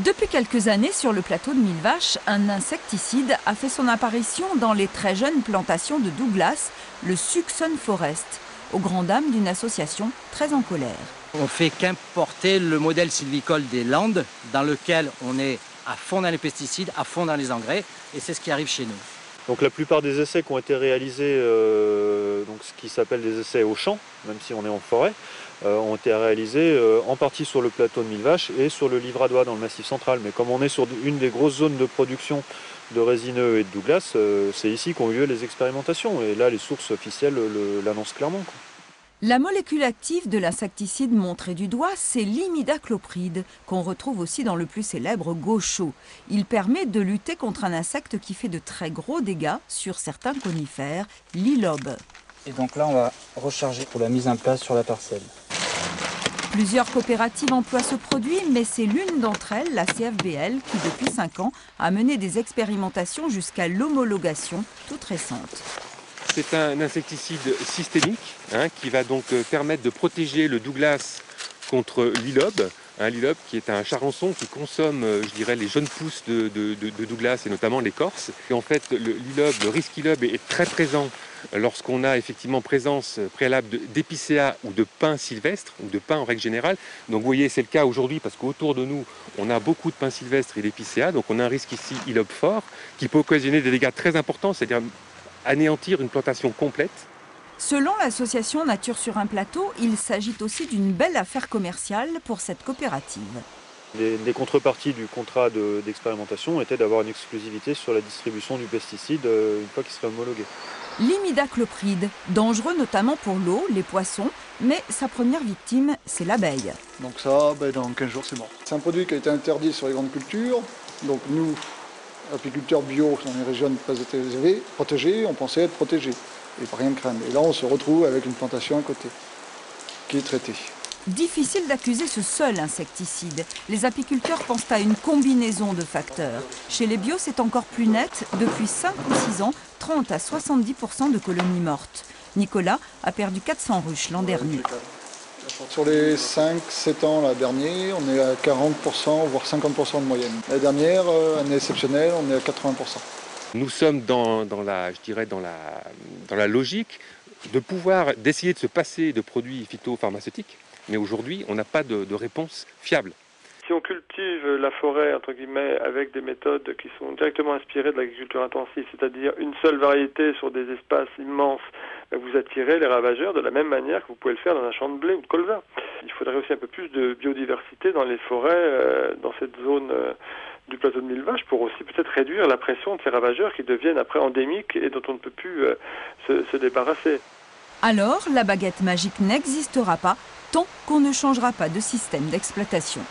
Depuis quelques années, sur le plateau de Millevaches, un insecticide a fait son apparition dans les très jeunes plantations de Douglas, le Suxon Forest, aux grandes dames d'une association très en colère. On fait qu'importer le modèle sylvicole des Landes, dans lequel on est à fond dans les pesticides, à fond dans les engrais, et c'est ce qui arrive chez nous. Donc la plupart des essais qui ont été réalisés, donc ce qui s'appelle des essais au champ, même si on est en forêt, ont été réalisés en partie sur le plateau de Millevaches et sur le Livradois dans le Massif central. Mais comme on est sur une des grosses zones de production de résineux et de Douglas, c'est ici qu'ont eu lieu les expérimentations. Et là, les sources officielles l'annoncent clairement, quoi. La molécule active de l'insecticide montrée du doigt, c'est l'imidaclopride, qu'on retrouve aussi dans le plus célèbre gaucho. Il permet de lutter contre un insecte qui fait de très gros dégâts sur certains conifères, l'ilobe. Et donc là, on va recharger pour la mise en place sur la parcelle. Plusieurs coopératives emploient ce produit, mais c'est l'une d'entre elles, la CFBL, qui depuis 5 ans a mené des expérimentations jusqu'à l'homologation toute récente. C'est un insecticide systémique qui va donc permettre de protéger le Douglas contre l'ilobe. L'ilobe qui est un charançon qui consomme, je dirais, les jeunes pousses de Douglas et notamment l'écorce. Et en fait, le risque ilobe est très présent lorsqu'on a effectivement présence préalable d'épicéa ou de pins sylvestres, ou de pins en règle générale. Donc vous voyez, c'est le cas aujourd'hui parce qu'autour de nous, on a beaucoup de pins sylvestres et d'épicéa. Donc on a un risque ici ilobe fort qui peut occasionner des dégâts très importants, c'est-à-dire anéantir une plantation complète. Selon l'association Nature sur un plateau, il s'agit aussi d'une belle affaire commerciale pour cette coopérative. Les contreparties du contrat d'expérimentation étaient d'avoir une exclusivité sur la distribution du pesticide une fois qu'il serait homologué. L'imidaclopride, dangereux notamment pour l'eau, les poissons, mais sa première victime, c'est l'abeille. Donc ça, dans 15 jours, c'est mort. C'est un produit qui a été interdit sur les grandes cultures, donc nous, apiculteurs bio dans les régions pas protégées, on pensait être protégés et pas rien craindre. Et là, on se retrouve avec une plantation à côté qui est traitée. Difficile d'accuser ce seul insecticide. Les apiculteurs pensent à une combinaison de facteurs. Chez les bio, c'est encore plus net. Depuis 5 ou 6 ans, 30 à 70% de colonies mortes. Nicolas a perdu 400 ruches l'an dernier. Sur les 5-7 ans la dernière, on est à 40%, voire 50% de moyenne. La dernière, année exceptionnelle, on est à 80%. Nous sommes dans la logique d'essayer de se passer de produits phytopharmaceutiques, mais aujourd'hui, on n'a pas de réponse fiable. Si on cultive la forêt, entre guillemets, avec des méthodes qui sont directement inspirées de l'agriculture intensive, c'est-à-dire une seule variété sur des espaces immenses, vous attirez les ravageurs de la même manière que vous pouvez le faire dans un champ de blé ou de colza. Il faudrait aussi un peu plus de biodiversité dans les forêts, dans cette zone du plateau de Millevaches, pour aussi peut-être réduire la pression de ces ravageurs qui deviennent après endémiques et dont on ne peut plus se débarrasser. Alors, la baguette magique n'existera pas tant qu'on ne changera pas de système d'exploitation.